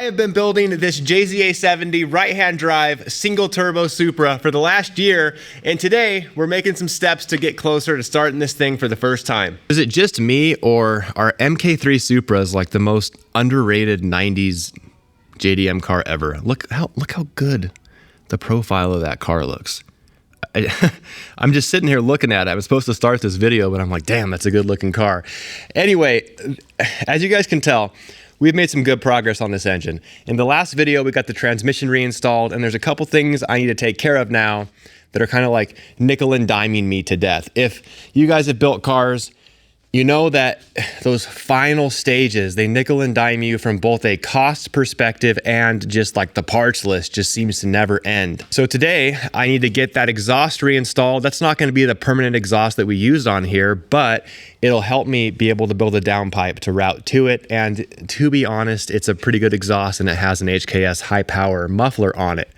have been building this JZA70 right-hand drive single turbo Supra for the last year, and today we're making some steps to get closer to starting this thing for the first time. Is it just me, or are MK3 Supras like the most underrated 90s JDM car ever? Look how good the profile of that car looks. I'm just sitting here looking at it. I was supposed to start this video, but I'm like, damn, that's a good looking car. Anyway, as you guys can tell, we've made some good progress on this engine. In the last video, we got the transmission reinstalled, and there's a couple things I need to take care of now that are kind of like nickel and diming me to death. If you guys have built cars, you know that those final stages, they nickel and dime you from both a cost perspective and just like the parts list just seems to never end. So today I need to get that exhaust reinstalled. That's not going to be the permanent exhaust that we used on here, but it'll help me be able to build a downpipe to route to it. And to be honest, it's a pretty good exhaust and it has an HKS high power muffler on it.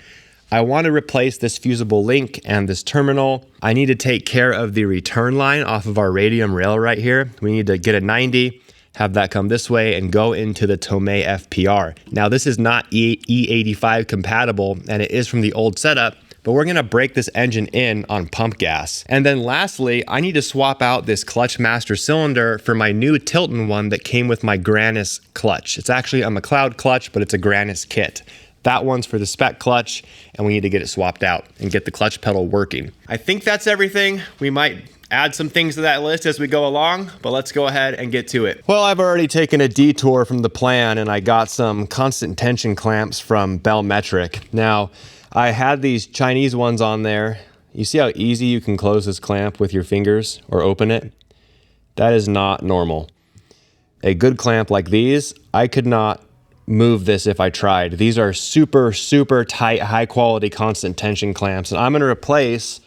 I want to replace this fusible link and this terminal. I need to take care of the return line off of our Radium rail right here. We need to get a 90, have that come this way and go into the Tomei FPR. Now this is not E85 compatible and it is from the old setup, but we're gonna break this engine in on pump gas. And then lastly, I need to swap out this clutch master cylinder for my new Tilton one that came with my Grannas clutch. It's actually a McLeod clutch, but it's a Grannas kit. That one's for the spec clutch, and we need to get it swapped out and get the clutch pedal working. I think that's everything. We might add some things to that list as we go along, but let's go ahead and get to it. Well, I've already taken a detour from the plan, and I got some constant tension clamps from Bellmetric. Now, I had these Chinese ones on there. You see how easy you can close this clamp with your fingers or open it? That is not normal. A good clamp like these, I could not move this if I tried. These are super tight, high quality constant tension clamps, and I'm going to replace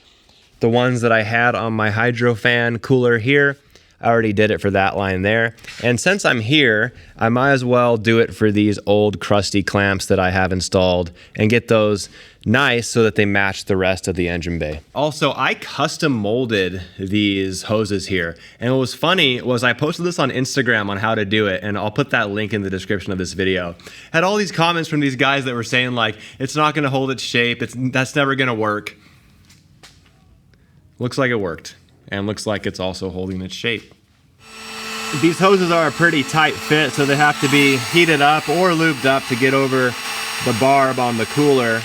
the ones that I had on my hydrofan cooler here. I already did it for that line there, and since I'm here, I might as well do it for these old crusty clamps that I have installed and get those nice so that they match the rest of the engine bay. Also, I custom molded these hoses here, and what was funny was I posted this on Instagram on how to do it, and I'll put that link in the description of this video. Had all these comments from these guys that were saying like, it's not gonna hold its shape, that's never gonna work. Looks like it worked, and looks like it's also holding its shape. These hoses are a pretty tight fit, so they have to be heated up or lubed up to get over the barb on the cooler.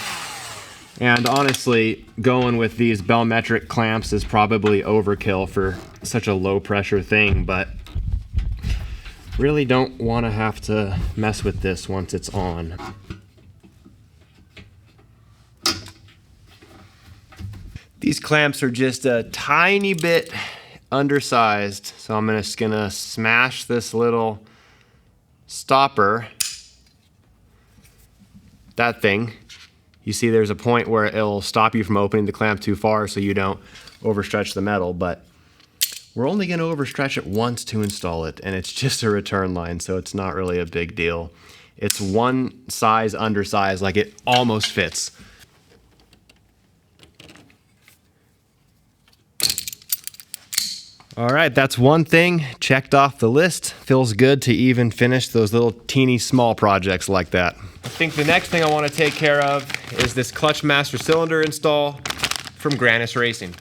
And honestly, going with these Bellmetric clamps is probably overkill for such a low pressure thing, but really don't want to have to mess with this once it's on. These clamps are just a tiny bit undersized, so I'm just gonna smash this little stopper, that thing. You see there's a point where it'll stop you from opening the clamp too far so you don't overstretch the metal, but we're only gonna overstretch it once to install it, and it's just a return line, so it's not really a big deal. It's one size undersized, like it almost fits. All right, that's one thing checked off the list. Feels good to even finish those little teeny small projects like that. I think the next thing I want to take care of is this clutch master cylinder install from Grannas Racing.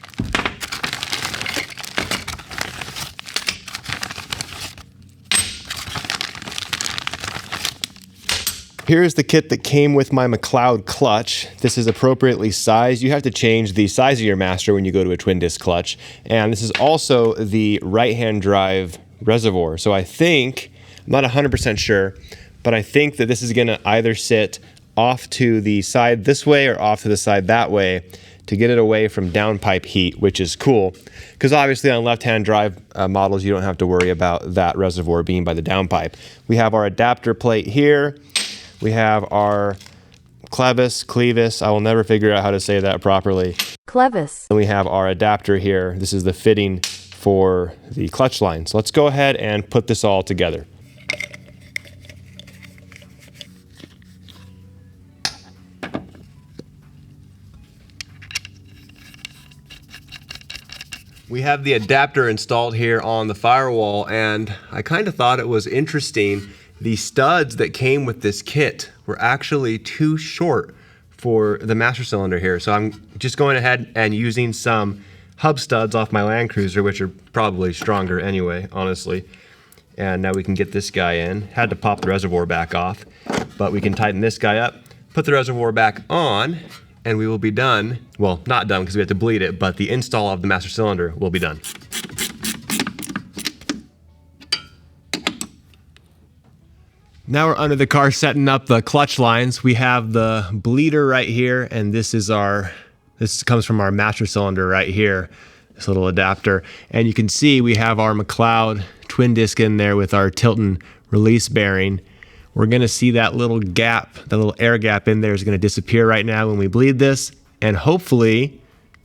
Here's the kit that came with my McLeod clutch. This is appropriately sized. You have to change the size of your master when you go to a twin disc clutch. And this is also the right-hand drive reservoir. So I think, I'm not 100% sure, but I think that this is gonna either sit off to the side this way or off to the side that way to get it away from downpipe heat, which is cool. Because obviously on left-hand drive models, you don't have to worry about that reservoir being by the downpipe. We have our adapter plate here. We have our clevis, I will never figure out how to say that properly. Clevis. And we have our adapter here. This is the fitting for the clutch line. So let's go ahead and put this all together. We have the adapter installed here on the firewall, and I kind of thought it was interesting the studs that came with this kit were actually too short for the master cylinder here. So I'm just going ahead and using some hub studs off my Land Cruiser, which are probably stronger anyway, honestly. And now we can get this guy in. Had to pop the reservoir back off, but we can tighten this guy up, put the reservoir back on, and we will be done. Well, not done because we have to bleed it, but the install of the master cylinder will be done. Now we're under the car setting up the clutch lines. We have the bleeder right here, and this comes from our master cylinder right here, this little adapter. And you can see we have our McLeod twin disc in there with our Tilton release bearing. We're gonna see that little gap, that little air gap in there is gonna disappear right now when we bleed this, and hopefully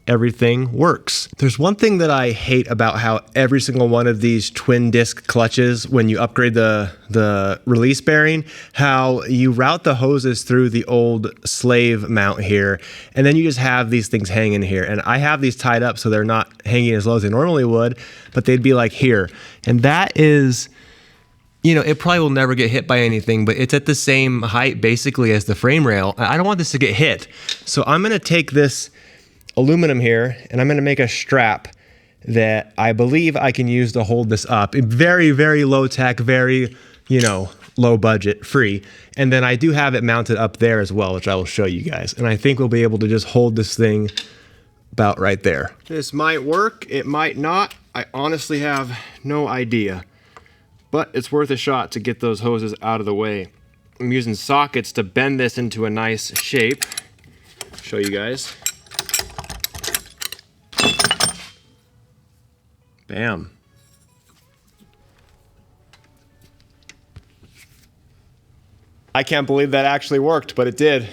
everything works. There's one thing that I hate about how every single one of these twin disc clutches, when you upgrade the release bearing, how you route the hoses through the old slave mount here, and then you just have these things hanging here. And I have these tied up so they're not hanging as low as they normally would, but they'd be like here. And that is, you know, it probably will never get hit by anything, but it's at the same height basically as the frame rail. I don't want this to get hit. So I'm gonna take this aluminum here, and I'm gonna make a strap that I believe I can use to hold this up. Very, very low tech, very, you know, low budget, free. And then I do have it mounted up there as well, which I will show you guys. And I think we'll be able to just hold this thing about right there. This might work, it might not. I honestly have no idea, but it's worth a shot to get those hoses out of the way. I'm using sockets to bend this into a nice shape. Show you guys. Bam. I can't believe that actually worked, but it did.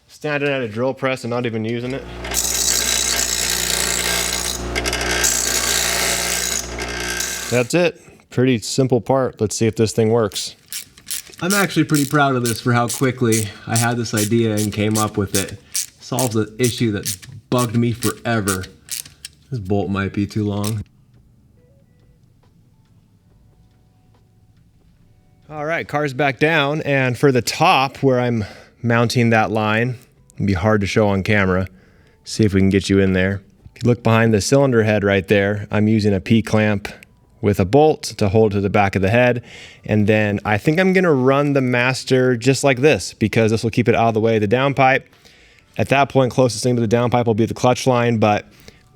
Standing at a drill press and not even using it. That's it. Pretty simple part. Let's see if this thing works. I'm actually pretty proud of this for how quickly I had this idea and came up with it. Solves an issue that bugged me forever. This bolt might be too long. All right, car's back down, and for the top where I'm mounting that line, it'll be hard to show on camera. See if we can get you in there. If you look behind the cylinder head right there, I'm using a P-clamp with a bolt to hold to the back of the head. And then I think I'm gonna run the master just like this, because this will keep it out of the way of the downpipe. At that point, closest thing to the downpipe will be the clutch line, but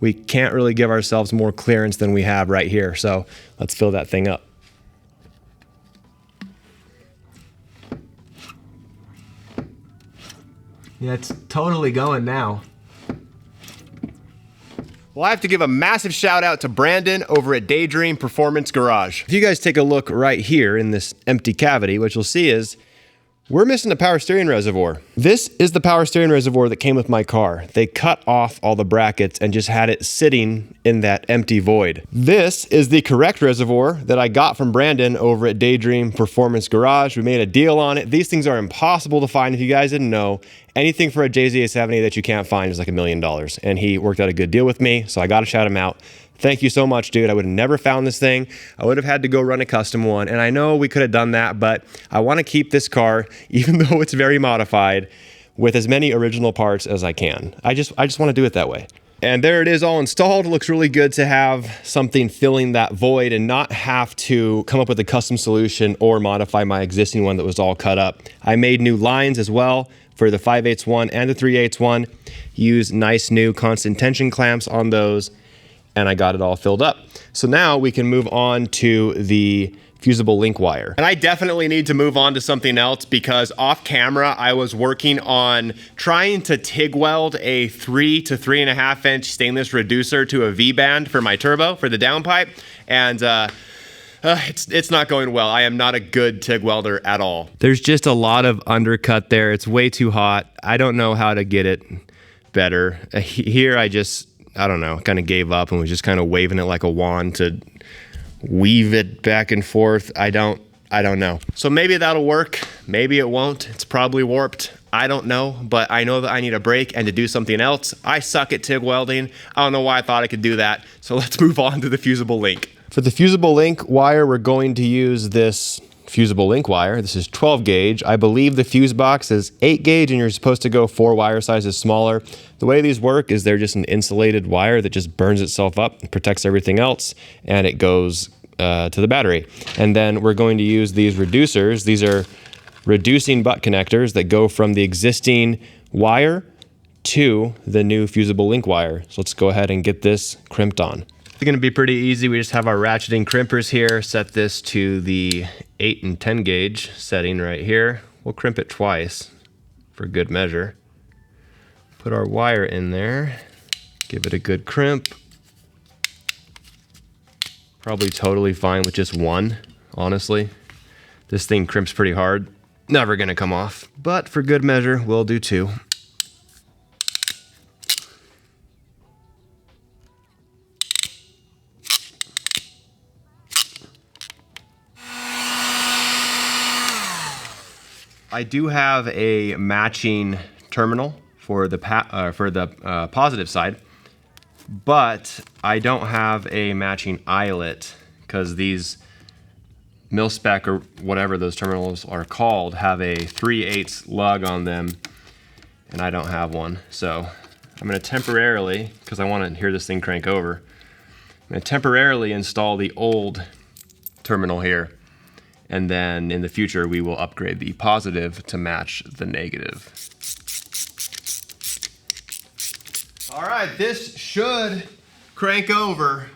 we can't really give ourselves more clearance than we have right here. So let's fill that thing up. Yeah, it's totally going now. Well, I have to give a massive shout out to Brandon over at Daydream Performance Garage. If you guys take a look right here in this empty cavity, what you'll see is we're missing a power steering reservoir. This is the power steering reservoir that came with my car. They cut off all the brackets and just had it sitting in that empty void. This is the correct reservoir that I got from Brandon over at Daydream Performance Garage. We made a deal on it. These things are impossible to find if you guys didn't know. Anything for a JZA70 that you can't find is like $1 million. And he worked out a good deal with me, so I gotta shout him out. Thank you so much, dude. I would have never found this thing. I would have had to go run a custom one. And I know we could have done that, but I want to keep this car, even though it's very modified, with as many original parts as I can. I just want to do it that way. And there it is, all installed. It looks really good to have something filling that void and not have to come up with a custom solution or modify my existing one that was all cut up. I made new lines as well for the 5/8 one and the 3/8 one. Used nice new constant tension clamps on those, and I got it all filled up. So now we can move on to the fusible link wire. And I definitely need to move on to something else, because off camera, I was working on trying to TIG weld a 3 to 3.5 inch stainless reducer to a V-band for my turbo, for the downpipe. And it's not going well. I am not a good TIG welder at all. There's just a lot of undercut there. It's way too hot. I don't know how to get it better. Here I don't know, kind of gave up and was just kind of waving it like a wand to weave it back and forth. I don't know. So maybe that'll work. Maybe it won't. It's probably warped. I don't know, but I know that I need a break and to do something else. I suck at TIG welding. I don't know why I thought I could do that. So let's move on to the fusible link. For the fusible link wire, we're going to use this fusible link wire. This is 12 gauge. I believe the fuse box is 8 gauge and you're supposed to go 4 wire sizes smaller. The way these work is they're just an insulated wire that just burns itself up and protects everything else, and it goes to the battery. And then we're going to use these reducers. These are reducing butt connectors that go from the existing wire to the new fusible link wire. So let's go ahead and get this crimped on. It's going to be pretty easy. We just have our ratcheting crimpers here. Set this to the 8 and 10 gauge setting right here. We'll crimp it twice for good measure. Put our wire in there. Give it a good crimp. Probably totally fine with just one, honestly. This thing crimps pretty hard. Never going to come off. But for good measure, we'll do 2. I do have a matching terminal for the positive side, but I don't have a matching eyelet because these mil-spec or whatever those terminals are called have a 3/8 lug on them, and I don't have one. So I'm going to temporarily, because I want to hear this thing crank over, I'm going to temporarily install the old terminal here. And then in the future, we will upgrade the positive to match the negative. All right, this should crank over.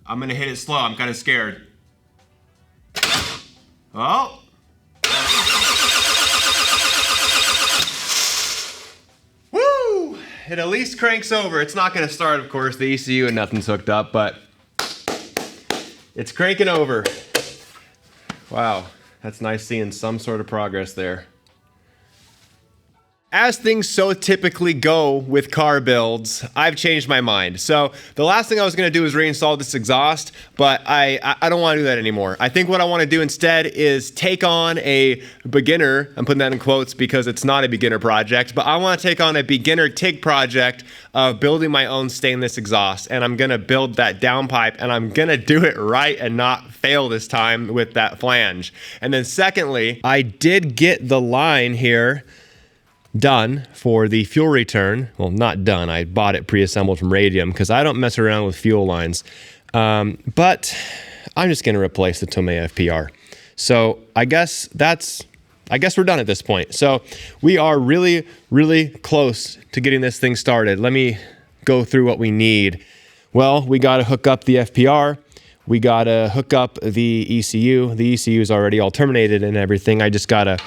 I'm gonna hit it slow, I'm kind of scared. Oh. Woo! It at least cranks over. It's not gonna start, of course, the ECU and nothing's hooked up, but it's cranking over. Wow, that's nice seeing some sort of progress there. As things so typically go with car builds, I've changed my mind. So the last thing I was gonna do is reinstall this exhaust, but I don't wanna do that anymore. I think what I wanna do instead is take on a beginner, I'm putting that in quotes because it's not a beginner project, but I wanna take on a beginner TIG project of building my own stainless exhaust. And I'm gonna build that downpipe and I'm gonna do it right and not fail this time with that flange. And then secondly, I did get the line here done for the fuel return. Well, not done. I bought it pre-assembled from Radium because I don't mess around with fuel lines. But I'm just going to replace the Tomei FPR. So I guess we're done at this point. So we are really, really close to getting this thing started. Let me go through what we need. Well, we got to hook up the FPR. We got to hook up the ECU. The ECU is already all terminated and everything. I just got to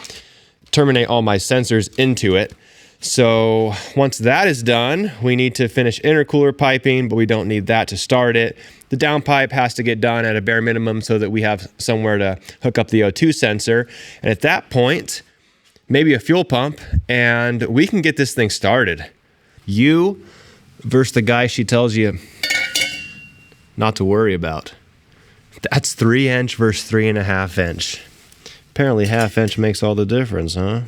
terminate all my sensors into it. So once that is done, we need to finish intercooler piping, but we don't need that to start it. The downpipe has to get done at a bare minimum so that we have somewhere to hook up the O2 sensor. And at that point, maybe a fuel pump, and we can get this thing started. You versus the guy she tells you not to worry about. That's 3" versus 3.5". Apparently 1/2 inch makes all the difference, huh?